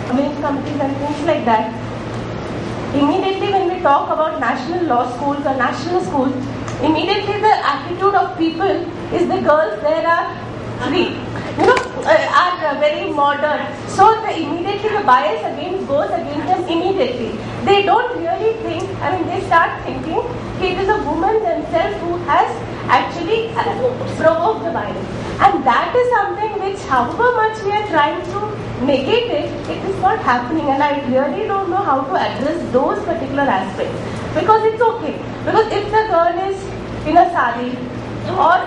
women's committees and things like that. Immediately when we talk about national law schools or national schools, immediately the attitude of people is the girls there are free, are very modern. So immediately the bias goes against them immediately. They don't really think, they start thinking it is a woman themselves who has actually provoked the violence. And that is something which, however much we are trying to negate it, it is not happening. And I really don't know how to address those particular aspects. Because it's okay. Because if the girl is in a sari, or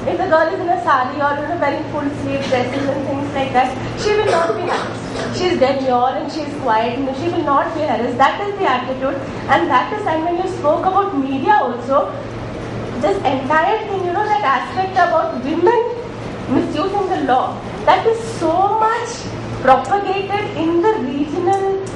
if the girl is in a sari or wearing full sleeve dresses and things like that, she will not be harassed. She is demure and she is quiet and she will not be harassed. That is the attitude, and that is, and when you spoke about media also, this entire thing, that aspect about women misusing the law, that is so much propagated in the regional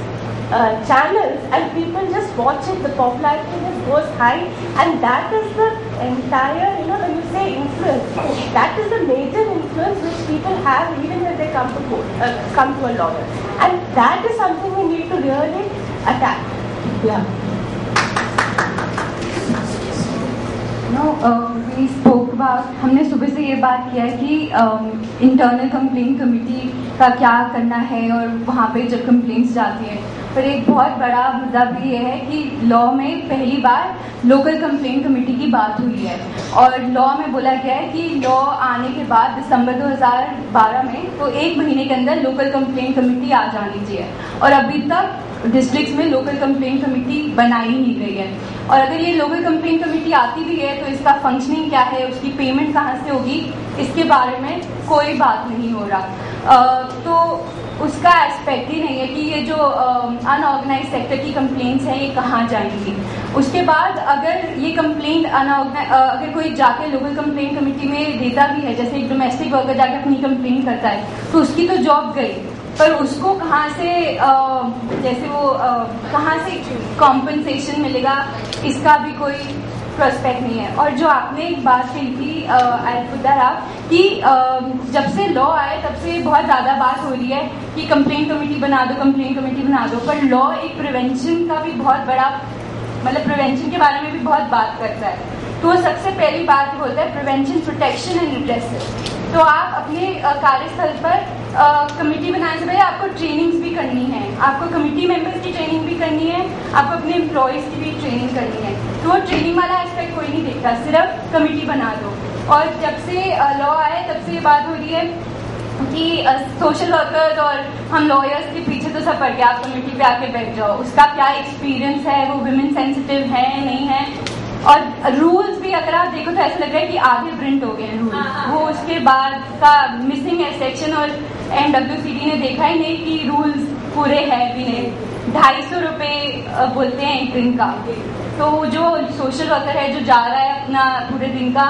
channels, and people just watch it, the popularity just goes high, and that is the entire, when you say influence, that is the major influence which people have even when they come to court, come to a lawyer, and that is something we need to really attack. Yeah. We spoke about, हमने सुबह से ये बात किया है कि internal complaint committee का क्या करना है और वहाँ पे जब कंप्लेंट्स जाती हैं, पर एक बहुत बड़ा मुद्दा भी ये है कि लॉ में पहली बार लोकल कंप्लेंट कमेटी की बात हुई है, और लॉ में बोला गया है कि लॉ आने के बाद दिसंबर 2012 में तो 1 महीने के अंदर लोकल कंप्लेंट कमेटी आ जानी चाहिए, और अभी तक डिस्ट्रिक्ट्स में लोकल कंप्लेंट कमेटी बनाई नहीं गई है। और अगर ये लोकल कंप्लेंट कमेटी आती भी है तो इसका फंक्शनिंग क्या है, उसकी पेमेंट कहाँ से होगी, इसके बारे में कोई बात नहीं हो रहा। तो उसका एस्पेक्ट ही नहीं है कि ये जो अनऑर्गेनाइज सेक्टर की कंप्लेंट्स हैं ये कहाँ जाएंगी। उसके बाद अगर ये कंप्लेंट अगर कोई जाके लोकल कंप्लेंट कमेटी में देता भी है, जैसे एक डोमेस्टिक वर्कर जाके अपनी कंप्लेंट करता है, तो उसकी तो जॉब गई, पर उसको कहाँ से जैसे वो कहाँ से कॉम्पनसेशन मिलेगा, इसका भी कोई प्रोस्पेक्ट नहीं है। और जो आपने एक बात कही थी कि जब से लॉ आए तब से बहुत ज़्यादा बात हो रही है कि कंप्लेंट कमेटी बना दो, कंप्लेंट कमेटी बना दो, पर लॉ एक प्रिवेंशन का भी बहुत बड़ा, प्रिवेंशन के बारे में भी बहुत बात करता है। तो सबसे पहली बात होता है प्रिवेंशन, प्रोटेक्शन एंड रिप्रेशन। तो आप अपने कार्यस्थल पर कमेटी बनाने से पहले आपको ट्रेनिंग्स भी करनी है, आपको कमेटी मेंबर्स की ट्रेनिंग भी करनी है, आपको अपने एम्प्लॉयज़ की भी ट्रेनिंग करनी है। तो वो ट्रेनिंग वाला एस्पेक्ट कोई नहीं देखता, सिर्फ कमेटी बना दो। और जब से लॉ आए तब से ये बात हो रही है कि सोशल वर्कर्स और हम लॉयर्स के पीछे तो सब पड़ गया, आप कमेटी पे आके बैठ जाओ, उसका क्या एक्सपीरियंस है, वो वुमेन सेंसिटिव है नहीं है। और रूल्स भी अगर आप देखो तो ऐसा लग रहा है कि आधे प्रिंट हो गए हैं रूल्स, वो उसके बाद का मिसिंग है सेक्शन, और MWCD ने देखा ही नहीं कि रूल्स पूरे है भी नहीं। 250 रुपये बोलते हैं एक दिन का, तो जो सोशल वर्कर है जो जा रहा है अपना पूरे दिन का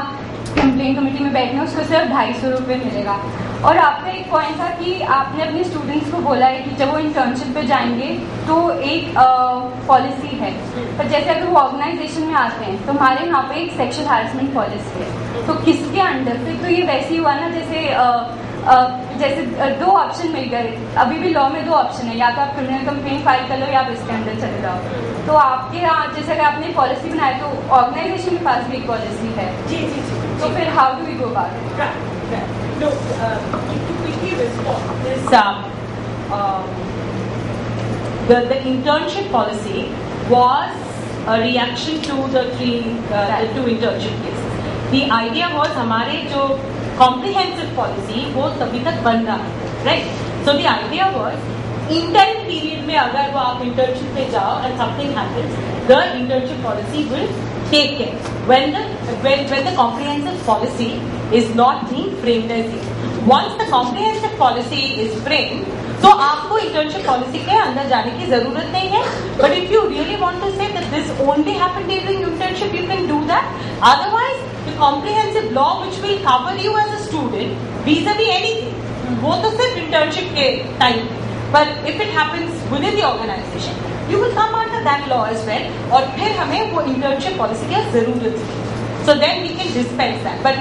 कंप्लेंट कमेटी में बैठने, उसको सिर्फ 250 रुपये मिलेगा। और आपका एक पॉइंट था कि आपने अपने स्टूडेंट्स को बोला है कि जब वो इंटर्नशिप पे जाएंगे तो एक पॉलिसी है, पर जैसे अगर वो ऑर्गेनाइजेशन में आते हैं तो हमारे यहाँ पे एक सेक्शुअल हैरेसमेंट पॉलिसी है, तो किसके अंडर से, तो ये वैसे ही हुआ ना जैसे 2 ऑप्शन मिल गए। अभी भी लॉ में 2 ऑप्शन है, या तो आप क्रिमिनल कंप्लेंट फाइल कर लो या आप इसके अंदर चले जाओ। तो आपके यहाँ जैसे अगर आपने पॉलिसी बनाई तो ऑर्गेनाइजेशन के पास भी एक पॉलिसी है। जी जी जी। तो फिर how do we go about it? No, to quickly respond, this, the internship policy was a reaction to the 2 internship cases. The idea was हमारे जो comprehensive policy वो तभी तक बन रहा है, right? So the idea was interim period में अगर वो आप internship पे जाओ and something happens, the internship policy will take care. When the comprehensive policy is not being framed as it. Once the comprehensive policy is framed, तो आपको internship policy के अंदर जाने की जरूरत नहीं है. But if you really want to say that this only happened during internship, you can do that. Otherwise, the comprehensive law which will cover you as a student vis-a-vis anything, वो तो सिर्फ internship के time. But if it happens within the organization, you will come under that law as well. और फिर हमें वो internship policy की जरूरत है. So then we can dispense that. But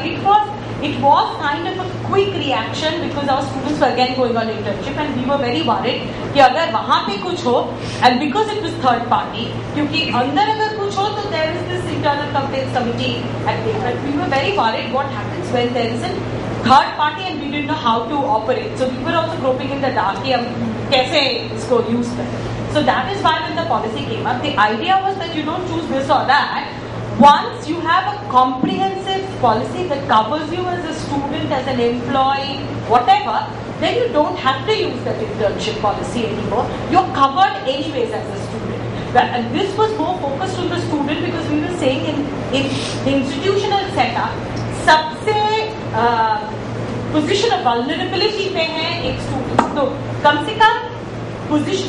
it was kind of a quick reaction because our students were again going on internship and we were very worried कि अगर वहाँ पे कुछ हो, and because it was third party, क्योंकि अंदर अगर कुछ हो तो there is this internal complaints committee at the but we were very worried what happens when there is a third party and we didn't know how to operate. So we were also groping in the dark कि हम कैसे इसको use करें. So that is why when the policy came up, the idea was that you don't choose this or that. Once you have a comprehensive policy that covers you as a student, as an employee, whatever, then you don't have to use that internship policy anymore. You're covered anyways as a student. And this was more focused on the student because we were saying in the institutional setup, सबसे position of vulnerability पे है एक student. तो कम से कम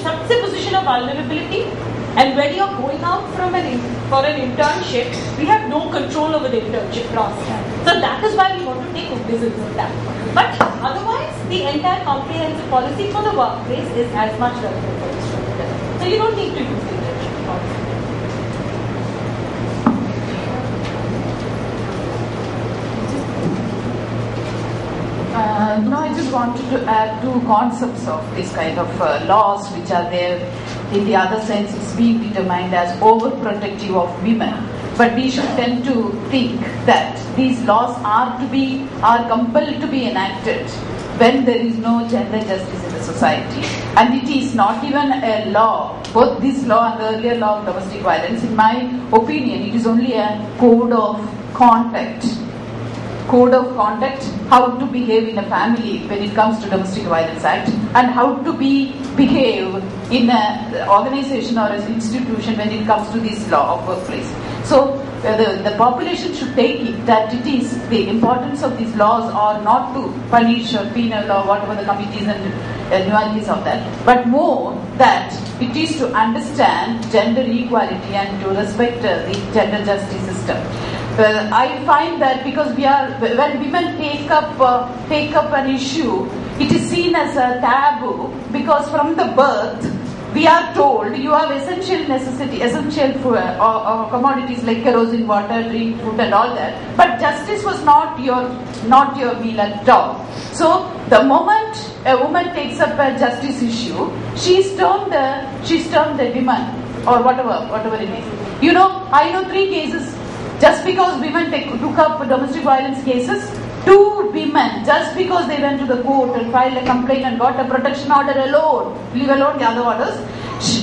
सबसे position of vulnerability. And when you're going out for an internship, we have no control over the internship process. So that is why we want to take cognizance of that. But otherwise, the entire comprehensive policy for the workplace is as much relevant for the student. So you don't need to use the internship policy. No, I just wanted to add two concepts of this kind of laws which are there. In the other sense, it's being determined as overprotective of women. But we should tend to think that these laws are compelled to be enacted when there is no gender justice in the society. And it is not even a law, both this law and the earlier law of domestic violence, in my opinion, it is only a code of conduct, how to behave in a family when it comes to Domestic Violence Act, and how to behave in an organization or an institution when it comes to this law of workplace. So the population should take it that it is the importance of these laws are not to punish or penal or whatever the committees and nuances of that, but more that it is to understand gender equality and to respect the gender justice system. I find that because when women take up an issue, it is seen as a taboo because from the birth we are told you have essential commodities like kerosene, water, drink, food, and all that. But justice was not your meal at all. So the moment a woman takes up a justice issue, she's termed a woman or whatever it is. You know, I know 3 cases. Just because women took up domestic violence cases, 2 women, just because they went to the court and filed a complaint and got a protection order alone, leave alone the other orders,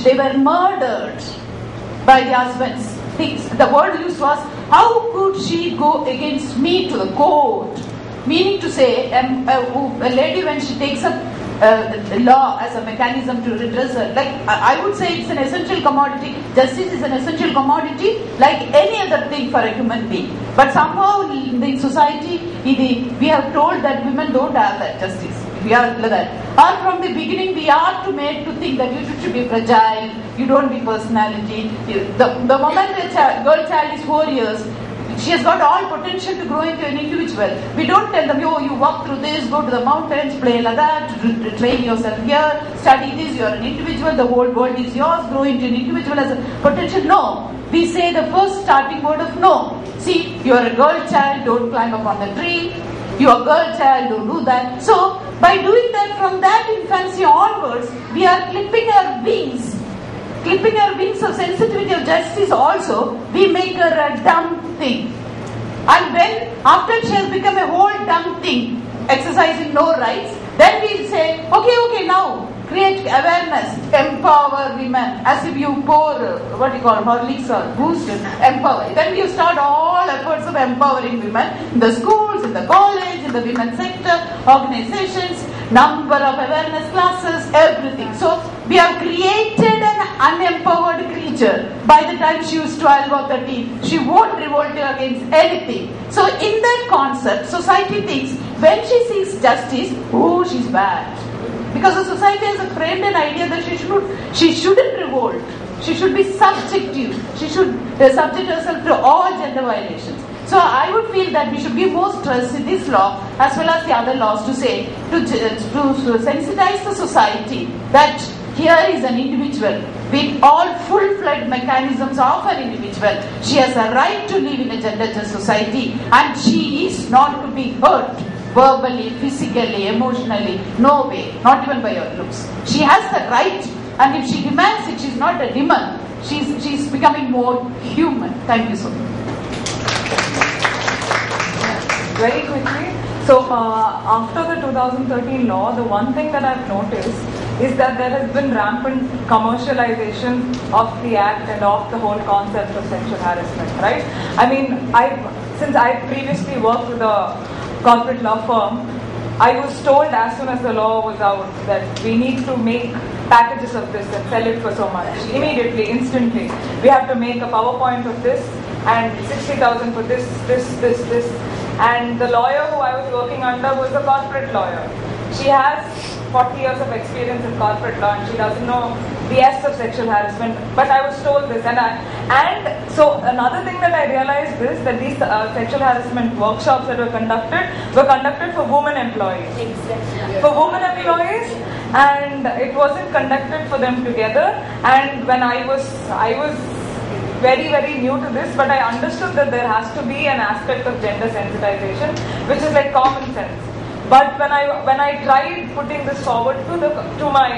they were murdered by the husbands. The word used was, how could she go against me to the court? Meaning to say, a lady when she takes up the law as a mechanism to redress her, like I would say it's an essential commodity. Justice is an essential commodity like any other thing for a human being. But somehow in the society, we have told that women don't have that justice. We are like that. Or from the beginning, we are made to think that you should be fragile, you don't be personality. The moment a girl child is 4 years, she has got all potential to grow into an individual. We don't tell them, yo, you walk through this, go to the mountains, play like that, train yourself here, study this, you're an individual, the whole world is yours, grow into an individual as a potential. No. We say the first starting word of no. See, you're a girl child, don't climb up on the tree. You're a girl child, don't do that. So, by doing that from that infancy onwards, we are clipping our wings. Clipping her wings of sensitivity of justice also, we make her a dumb thing. And when, after she has become a whole dumb thing, exercising no rights, then we'll say, okay, now, create awareness, empower women, as if you pour, Horlicks or Boost, empower. Then you start all efforts of empowering women in the schools, in the college, in the women's sector, organizations, number of awareness classes, everything. So, we have created an unempowered creature. By the time she is 12 or 13, she won't revolt against anything. So, in that concept, society thinks when she seeks justice, oh, she's bad. Because the society has framed an idea that she shouldn't revolt. She should be subjective. She should subject herself to all gender violations. So I would feel that we should give more stress in this law as well as the other laws to say, to sensitize the society that here is an individual with all full-fledged mechanisms of an individual. She has a right to live in a gender-just society, and she is not to be hurt verbally, physically, emotionally, no way, not even by her looks. She has the right, and if she demands it, she's not a demon. She's becoming more human. Thank you so much. Very quickly, so after the 2013 law, the one thing that I've noticed is that there has been rampant commercialization of the act and of the whole concept of sexual harassment, right? I mean, since I previously worked with a corporate law firm, I was told as soon as the law was out that we need to make packages of this and sell it for so much. Immediately, instantly. We have to make a PowerPoint of this and 60,000 for this. And the lawyer who I was working under was a corporate lawyer. She has 40 years of experience in corporate law and she doesn't know the S of sexual harassment. But I was told this, and so another thing that I realized is that these sexual harassment workshops that were conducted for women employees. Exactly. For women employees, and it wasn't conducted for them together. And when I was very, very new to this, but I understood that there has to be an aspect of gender sensitization, which is like common sense. But when I tried putting this forward to my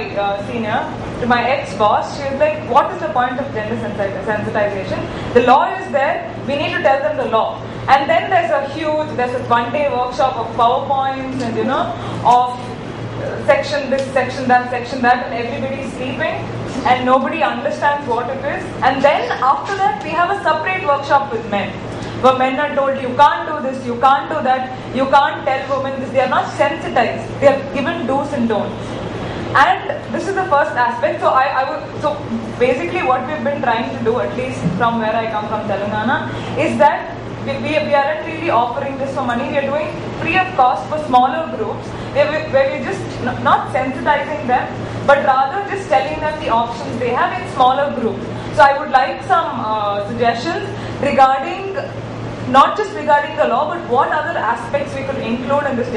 senior, to my ex-boss, she was like, what is the point of gender sensitization? The law is there, we need to tell them the law. And then there's a one-day workshop of PowerPoints and of section this, section that, and everybody's sleeping and nobody understands what it is. And then after that, we have a separate workshop with men, where men are told, you can't do this, you can't do that, you can't tell women this. They are not sensitized. They are given do's and don'ts. And this is the first aspect. So basically what we've been trying to do, at least from where I come from, Telangana, is that we aren't really offering this for money. We are doing free of cost for smaller groups, where we're just not sensitizing them, but rather just telling them the options they have in smaller groups. So I would like some suggestions regarding, not just regarding the law, but what other aspects we could include in this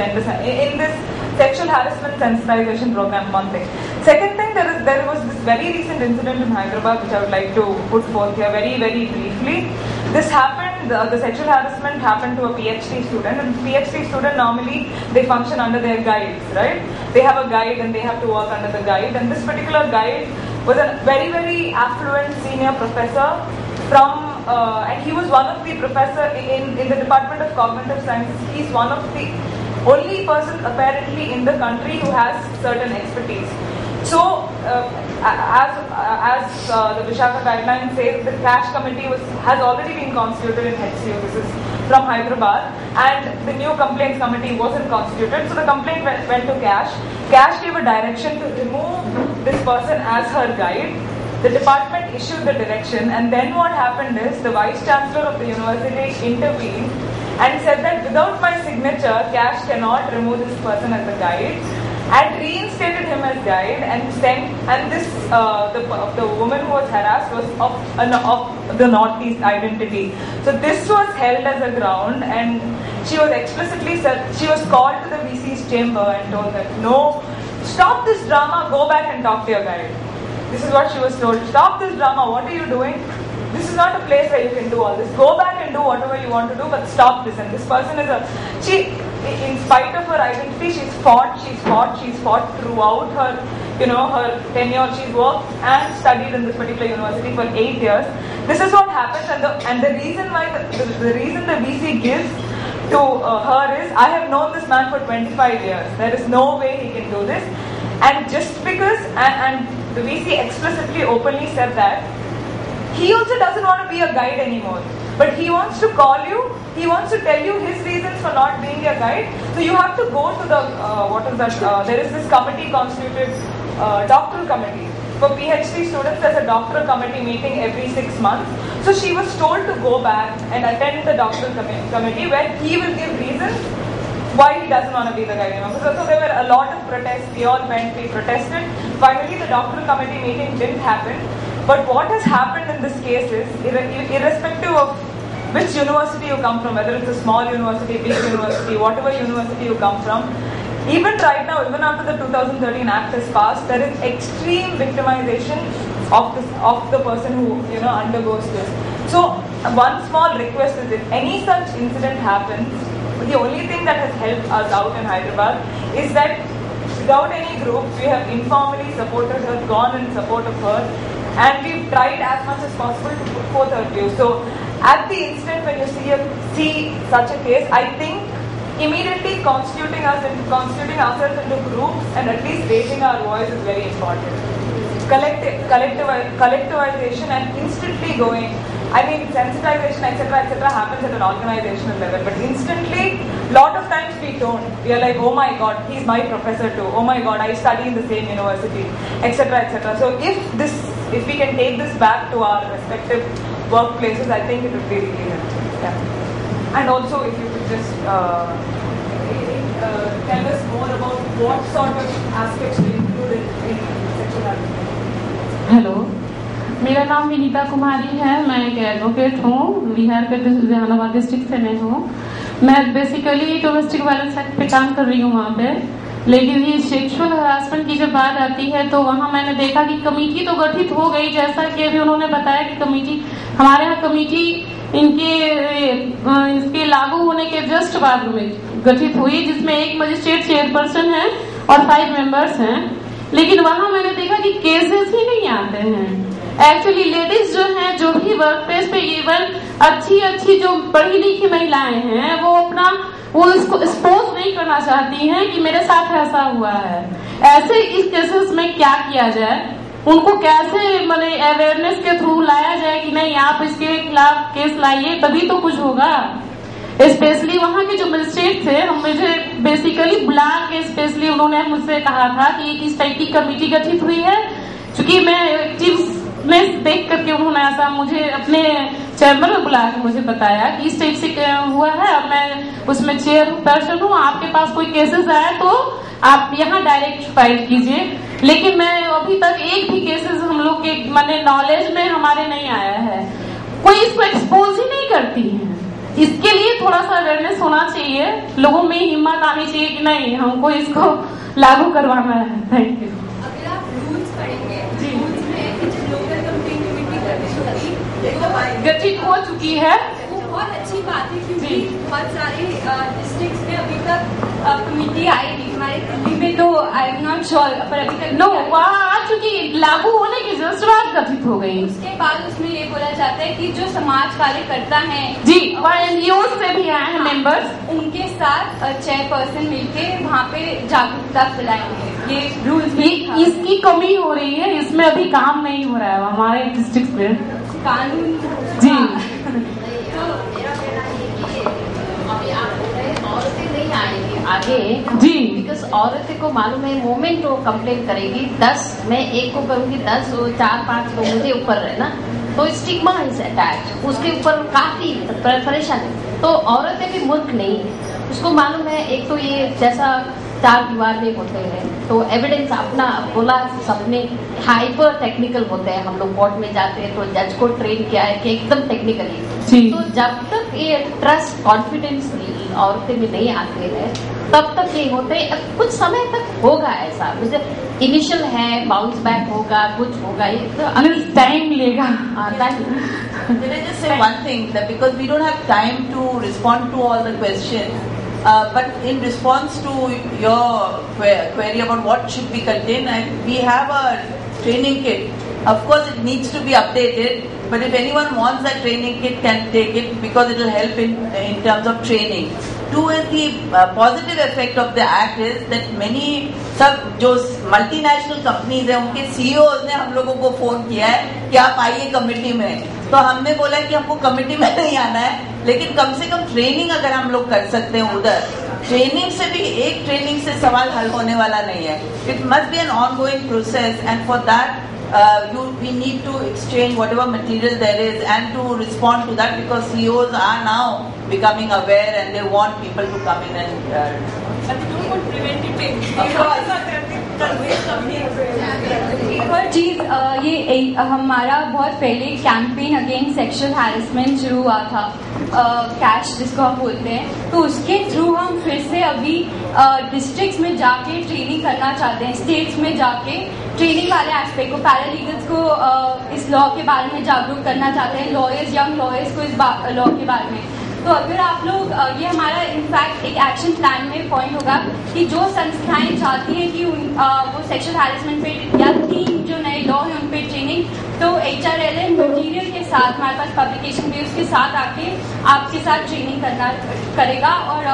sexual harassment sensitization program. One thing. Second thing, there was this very recent incident in Hyderabad which I would like to put forth here very, very briefly. This happened, the sexual harassment happened to a PhD student, and PhD student normally they function under their guides, right? They have a guide and they have to work under the guide, and this particular guide was a very, very affluent senior professor from and he was one of the professor in the Department of Cognitive Sciences. He's one of the only person apparently in the country who has certain expertise. So, as the Vishaka guidelines say, the CASH committee has already been constituted in HCU. This is from Hyderabad, and the new complaints committee wasn't constituted. So the complaint went to CASH. CASH gave a direction to remove this person as her guide. The department issued the direction, and then what happened is the vice chancellor of the university intervened and said that without my signature, CASH cannot remove this person as a guide, and reinstated him as guide, and this the woman who was harassed was of the Northeast identity. So this was held as a ground, and she was explicitly said, she was called to the VC's chamber and told that no, stop this drama, go back and talk to your guide. This is what she was told. Stop this drama. What are you doing? This is not a place where you can do all this. Go back and do whatever you want to do, but stop this. And this person is in spite of her identity, she's fought throughout her, her tenure. She's worked and studied in this particular university for 8 years. This is what happens, and the reason why the reason the VC gives to her is, I have known this man for 25 years. There is no way he can do this. And just because, and the VC explicitly, openly said that he also doesn't want to be a guide anymore. But he wants to call you, he wants to tell you his reasons for not being a guide. So you have to go to the, there is this committee constituted, doctoral committee. For PhD students, there's a doctoral committee meeting every 6 months. So she was told to go back and attend the doctoral committee where he will give reasons why he doesn't want to be the guide anymore. So there were a lot of protests. We all went, we protested. Finally, the doctoral committee meeting didn't happen. But what has happened in this case is, irrespective of which university you come from, whether it's a small university, big university, whatever university you come from, even right now, even after the 2013 Act is passed, there is extreme victimization of the person who undergoes this. So one small request is, if any such incident happens, the only thing that has helped us out in Hyderabad is that without any groups, we have informally supported her, gone in support of her, and we've tried as much as possible to put forth our views. So at the instant when you see such a case, I think immediately constituting ourselves into groups and at least raising our voice is very important. Collectivization and instantly going, I mean, sensitization, etc. happens at an organizational level, but instantly, lot of times we don't. We are like, oh my God, he's my professor too. Oh my God, I study in the same university, etc. So if we can take this back to our respective workplaces, I think it would be really helpful. Yeah. And also, if you could just tell us more about what sort of aspects we include in sexual harassment. Hello, मेरा नाम विनीता कुमारी है। मैं एक advocate हूँ, बिहार के Jehanabad district से मैं हूँ। मैं बेसिकली डोमेस्टिक वायलेंस एक्ट पे काम कर रही हूँ वहाँ पे, लेकिन ये सेक्सुअल हरासमेंट की जब बात आती है तो वहाँ मैंने देखा कि कमेटी तो गठित हो गई, जैसा कि अभी उन्होंने बताया कि कमेटी, हमारे यहाँ कमेटी इसके लागू होने के जस्ट बाद में गठित हुई, जिसमें एक मजिस्ट्रेट चेयरपर्सन है और 5 मेंबर्स हैं। लेकिन वहां मैंने देखा कि केसेस ही नहीं आते हैं। एक्चुअली लेडीज जो हैं, जो भी वर्क प्लेस पे इवन अच्छी जो पढ़ी लिखी महिलाएं हैं, वो इसको एक्सपोज नहीं करना चाहती हैं कि मेरे साथ ऐसा हुआ है। ऐसे इस केसेस में क्या किया जाए, उनको कैसे माने अवेयरनेस के थ्रू लाया जाए कि नहीं आप इसके खिलाफ केस लाइए, तभी तो कुछ होगा। स्पेशली वहाँ के जो मजिस्ट्रेट थे, मुझे बेसिकली बुला के स्पेशली उन्होंने मुझसे कहा था कि इस टाइप की कमेटी गठित हुई है। चूंकि मैं एक्टिवनेस देख करके उन्होंने ऐसा मुझे अपने चैम्बर में बुला के मुझे बताया कि इस टाइप से हुआ है, अब मैं उसमें चेयरपर्सन हूँ, आपके पास कोई केसेस आए तो आप यहाँ डायरेक्ट फाइल कीजिए। लेकिन मैं अभी तक एक भी केसेस हम लोग के माने नॉलेज में हमारे नहीं आया है, कोई इसको एक्सपोज ही नहीं करती है। इसके लिए थोड़ा सा अवेयरनेस होना चाहिए, लोगों में हिम्मत आनी चाहिए कि नहीं हमको इसको लागू करवाना है। Thank you. अगर आप रूल्स पढ़ेंगे, रूल्स में लोकल कंप्लेंट कमेटी गठित हो चुकी है, वो बहुत अच्छी बात है क्योंकि बहुत सारे डिस्ट्रिक्ट्स में अभी तक कमेटी आई नहीं। हमारे दिल्ली में तो आई एम नॉट श्योर, पर अभी तक वहाँ आ चुकी, लागू होने की जस्ट बाद गठित हो गई। उसके बाद उसमें ये बोला जाता है कि जो समाज कार्यकर्ता हैं जी, एनजीओ से भी आए हैं मेंबर्स, उनके साथ चेयरपर्सन मिलके वहाँ पे जागरूकता फैलाएंगे। ये रूल्स में इसकी कमी हो रही है, इसमें अभी काम नहीं हो रहा है हमारे डिस्ट्रिक्ट में। कानून जी आगे जी, बिकॉज औरतें को मालूम है मोमेंट वो कंप्लेन करेगी, 10 मैं एक को करूंगी, 10 4-5 लोग मुझे ऊपर है ना, तो स्टिग्मा इज अटैच, उसके ऊपर काफी परेशानी। तो औरतें भी मूर्ख नहीं है, उसको मालूम है एक तो ये जैसा 4 दीवार में होते हैं तो एविडेंस अपना बोला सबने हाइपर टेक्निकल होते हैं। हम लोग कोर्ट में जाते हैं तो जज को ट्रेन किया है कि एकदम टेक्निकली, तो जब तक ये ट्रस्ट कॉन्फिडेंस औरतें में नहीं आते हैं तब तक नहीं होते। कुछ समय तक होगा ऐसा, मुझे इनिशियल है, बाउंस बैक होगा, कुछ होगा, ये तो टाइम लेगा। Can I just say one thing, that because we don't have time to respond to all the questions, but in response to your query about what should be contained, we have a training kit. Of course, it needs to be updated, but if anyone wants that training kit, can take it because it will help in terms of training. 2 is the positive effect of the act is that many सब जो multinational companies है उनके CEOs ने हम लोगों को phone किया है कि आप आइए कमेटी में। तो हमने बोला कि हमको कमेटी में नहीं आना है, लेकिन कम से कम ट्रेनिंग अगर हम लोग कर सकते हैं उधर, ट्रेनिंग से भी एक ट्रेनिंग से सवाल हल होने वाला नहीं है। It must be an ongoing process and for that we need to exchange whatever material there is and to respond to that because CEOs are now becoming aware and they want people to come in and एक और चीज़ ये हमारा बहुत पहले campaign against sexual harassment शुरू हुआ था, cash जिसको हम बोलते हैं, तो उसके थ्रू हम फिर से अभी डिस्ट्रिक्ट्स में जाके ट्रेनिंग करना चाहते हैं, स्टेट्स में जाके ट्रेनिंग वाले एस्पेक्ट को, पैरालीगल्स को इस लॉ के बारे में जागरूक करना चाहते हैं, लॉयर्स, यंग लॉयर्स को इस लॉ के बारे में। तो अगर आप लोग, ये हमारा इनफैक्ट एक एक्शन प्लान में पॉइंट होगा कि जो संस्थाएं चाहती हैं कि वो सेक्सुअल हैरेसमेंट पे या 3 जो नए लॉ हैं उन पे ट्रेनिंग, तो HRLA मटीरियल के साथ हमारे पास पब्लिकेशन भी उसके साथ आके आपके साथ ट्रेनिंग करेगा। और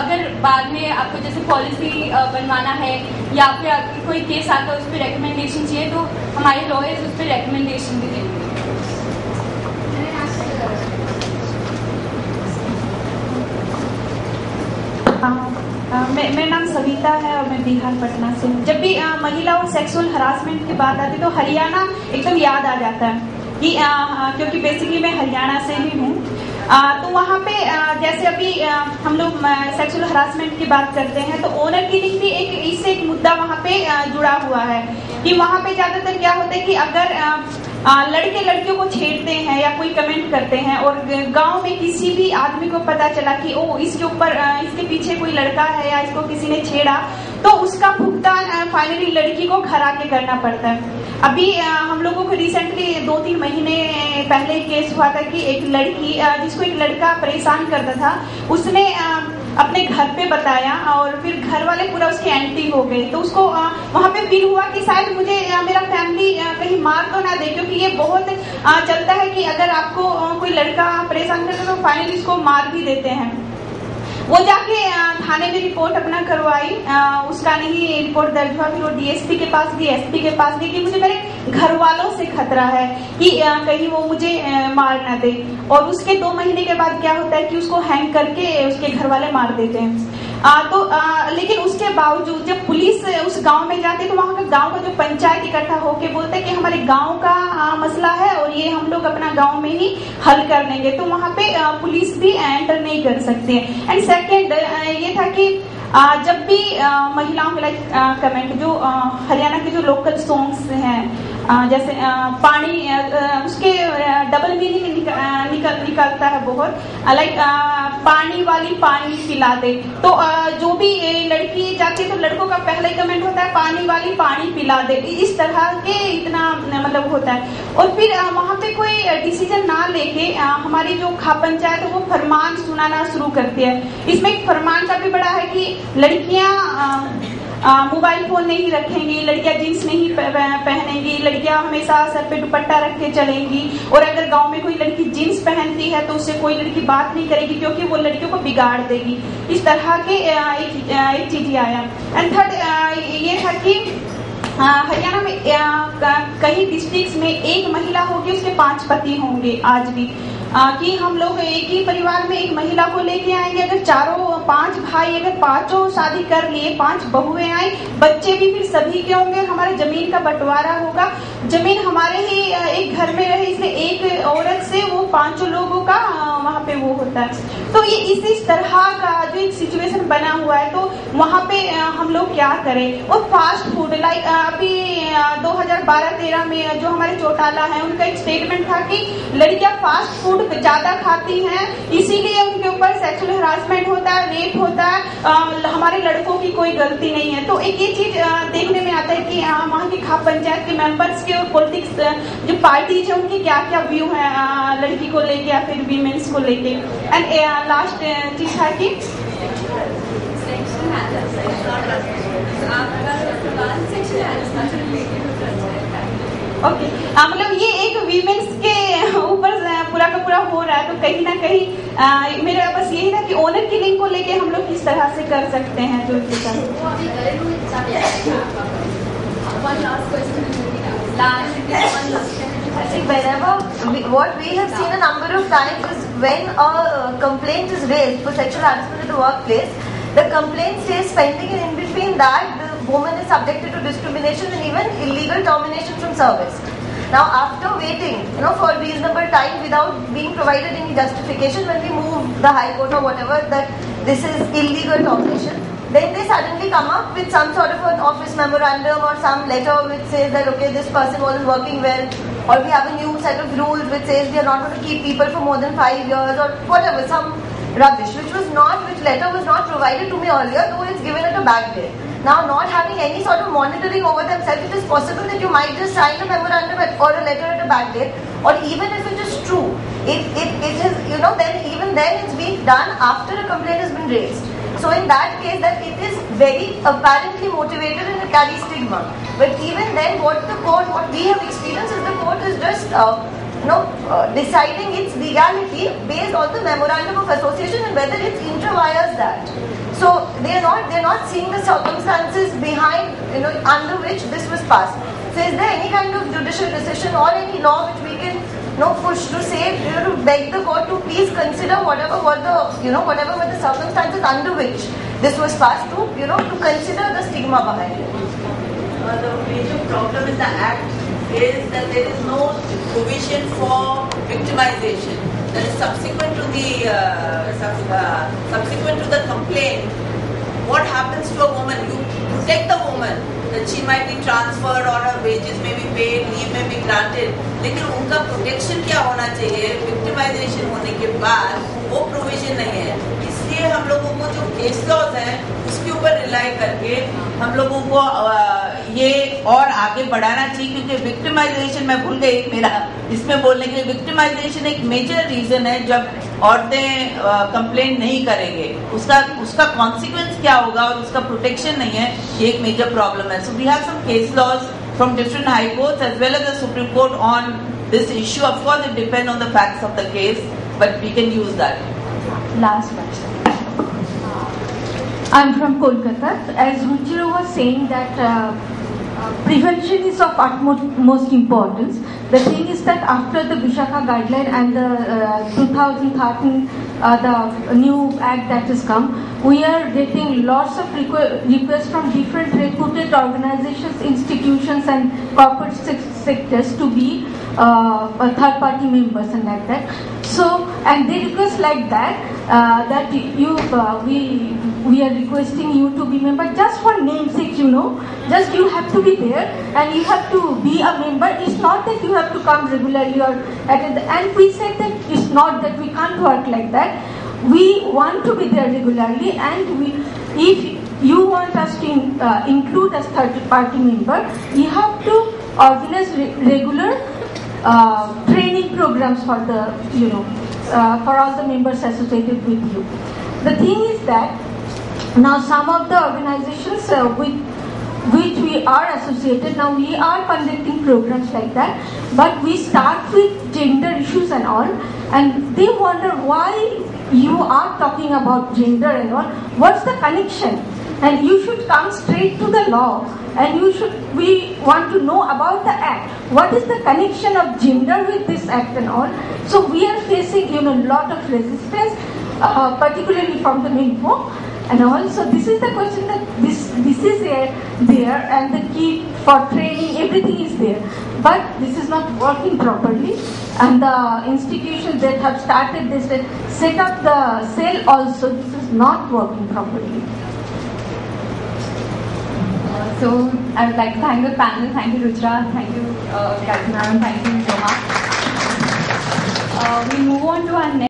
अगर बाद में आपको जैसे पॉलिसी बनवाना है या फिर आपकी कोई केस आता है उस पर रिकमेंडेशन चाहिए, तो हमारे लॉयर्स उस पर रिकमेंडेशन भी देंगे। मेरा नाम सविता है और मैं बिहार पटना से हूँ। जब भी महिला और सेक्सुअल हरासमेंट की बात आती है तो हरियाणा एकदम याद आ जाता है कि क्योंकि बेसिकली मैं हरियाणा से ही हूँ। तो वहाँ पे जैसे अभी हम लोग सेक्सुअल हरासमेंट की बात करते हैं तो ऑनर किलिंग भी इससे एक मुद्दा वहाँ पे जुड़ा हुआ है कि वहाँ पे ज्यादातर क्या होता है कि अगर लड़के लड़कियों को छेड़ते हैं या कोई कमेंट करते हैं और गांव में किसी भी आदमी को पता चला कि ओ इसके ऊपर इसके पीछे कोई लड़का है या इसको किसी ने छेड़ा, तो उसका भुगतान फाइनली लड़की को घर आके करना पड़ता है। अभी हम लोगों को रिसेंटली 2-3 महीने पहले केस हुआ था कि एक लड़की जिसको एक लड़का परेशान करता था, उसने अपने घर पे बताया और फिर घर वाले पूरा उसके एंटी हो गए। तो उसको वहाँ पे फील हुआ कि शायद मुझे मेरा फैमिली कहीं मार तो ना दे, क्योंकि ये बहुत चलता है कि अगर आपको कोई लड़का परेशान करता है तो फाइनली इसको मार भी देते हैं। वो जाके थाने में रिपोर्ट अपना करवाई, उसका नहीं रिपोर्ट दर्ज हुआ, फिर वो DSP के पास गई, SP के पास गई कि मुझे मेरे घर वालों से खतरा है कि कहीं वो मुझे मार ना दे। और उसके 2 महीने के बाद क्या होता है कि उसको हैंग करके उसके घर वाले मार देते हैं। लेकिन उसके बावजूद जब पुलिस उस गांव में जाती है तो वहाँ का गांव का जो पंचायत इकट्ठा होके बोलते हैं कि हमारे गांव का मसला है और ये हम लोग अपना गांव में ही हल कर लेंगे, तो वहाँ पे पुलिस भी एंटर नहीं कर सकती है। एंड सेकेंड ये था कि जब भी महिलाओं के लाइक कमेंट जो हरियाणा के जो लोकल सॉन्ग्स हैं जैसे पानी उसके डबल मीनिंग निकलता है बहुत, लाइक पानी वाली पानी पिला दे। तो जो भी लड़की जाती है तो लड़कों का पहला ही कमेंट होता है पानी वाली पानी पिला दे, इस तरह के इतना मतलब होता है। और फिर वहाँ पे कोई डिसीजन ना लेके हमारी जो खाप पंचायत है वो फरमान सुनाना शुरू करती है। इसमें एक फरमान का भी बड़ा है कि लड़कियां मोबाइल फोन नहीं रखेंगी, लड़कियां जींस नहीं पहनेंगी, लड़कियां हमेशा सर पे दुपट्टा रख के चलेंगी, और अगर गांव में कोई लड़की जींस पहनती है तो उससे कोई लड़की बात नहीं करेगी क्योंकि वो लड़कियों को बिगाड़ देगी। इस तरह के एक चीज आया। एंड थर्ड ये था कि हरियाणा में कई डिस्ट्रिक्ट्स में एक महिला होगी उसके 5 पति होंगे आज भी, कि हम लोग एक ही परिवार में एक महिला को लेके आएंगे, अगर 5 भाई अगर 5 शादी कर लिए, 5 बहुएं आई, बच्चे भी फिर सभी के होंगे, हमारे जमीन का बंटवारा होगा, जमीन हमारे ही एक घर में रहे, इसलिए एक औरत से वो 5 लोगों का वहाँ पे वो होता है। तो ये इसी तरह का जो एक सिचुएशन बना हुआ है, तो वहाँ पे हम लोग क्या करें। और फास्ट फूड लाइक अभी 2012-13 में जो हमारे चौटाला है उनका एक स्टेटमेंट था कि लड़कियां फास्ट फूड ज्यादा खाती हैं इसीलिए उनके ऊपर सेक्सुअल हरासमेंट होता है, रेप होता है, हमारे लड़कों की कोई गलती नहीं है। तो एक ये चीज देखने में आता है कि वहाँ की खाप पंचायत के मेंबर्स के और पॉलिटिक्स जो पार्टीज है उनकी क्या क्या व्यू है लड़की को लेके या फिर वीमेंस को लेके। एंड लास्ट चीज है कि ओके मतलब ये एक वीमेंस के ऊपर पूरा का पूरा हो रहा है, तो कहीं ना कहीं मेरा बस यही था कि ऑनर किलिंग को लेके हम लोग किस तरह से कर सकते हैं। जो Whenever what we have seen a number of times is when a complaint is raised for sexual harassment at the workplace, the complaint stays pending, and in between that the woman is subjected to discrimination and even illegal termination from service. Now after waiting for reasonable time without being provided any justification, when we move the High Court or whatever that this is illegal termination, then they suddenly come up with some sort of an office memorandum or some letter which says that okay, this person wasn't working well, or we have a new set of rules which says we are not going to keep people for more than 5 years, or whatever, some rubbish, which letter was not provided to me earlier, though it's given at a back date. Now, not having any sort of monitoring over themselves, it is possible that you might just sign a memorandum or a letter at a back date, or even if it is true, it is, then it's being done after a complaint has been raised. So in that case, that it is very apparently motivated and it carries stigma. But even then, what we have experienced is the court is just deciding its legality based on the memorandum of association and whether it intra-vires that. So they're not seeing the circumstances behind, under which this was passed. So is there any kind of judicial decision or any law which we can push to say, to beg the court to please consider whatever were the circumstances under which this was passed, to consider the stigma behind it? The major problem in the Act is that there is no provision for victimization. That is subsequent to the complaint. What happens to a woman? You protect the woman, that she might be transferred or her wages may be paid, leave may be granted. लेकिन उनका protection क्या होना चाहिए? Victimisation होने के बाद वो provision नहीं है. इसलिए हम लोगों को जो केस लॉज है उसके ऊपर रिलाई करके हम लोगों को ये और आगे बढ़ाना चाहिए, क्योंकि विक्टिमाइजेशन मैं भूल गई मेरा इसमें बोलने के लिए. विक्टिमाइजेशन एक मेजर रीजन है जब औरतें कंप्लेंट नहीं करेंगे, उसका कॉन्सिक्वेंस क्या होगा और उसका प्रोटेक्शन नहीं है, ये एक मेजर प्रॉब्लम है. So we have some case laws from different high courts as well as the Supreme Court on this issue. Of course, it depends on the facts of the case, but we can use that. Last question. I'm from Kolkata. As Ruchira was saying that prevention is of utmost importance. The thing is that after the Vishakha guideline and the 2013 the new act that has come, we are getting lots of requests from different reputed organizations, institutions and corporate sectors to be third-party members and like that. So, and they request like that, that we are requesting you to be member just for namesake, just you have to be there and you have to be a member. It's not that you have to come regularly or attend. And we said that it's not that we can't work like that. We want to be there regularly, and if you want us to include as third-party member, you have to organize regular training programs for the for all the members associated with you. The thing is that now some of the organizations with which we are associated, now we are conducting programs like that, but we start with gender issues and all, and they wonder why you are talking about gender and all. What's the connection? And you should come straight to the law, and we want to know about the act. What is the connection of gender with this act and all? So we are facing a lot of resistance, particularly from the MINFO. And also this is the question that this is there, and the key for training, everything is there. But this is not working properly, and the institutions that have started this, set up the cell also, this is not working properly. So I would like to thank the panel, thank you Ruchira, thank you Kalpana, and thank you Roma. We move on to our next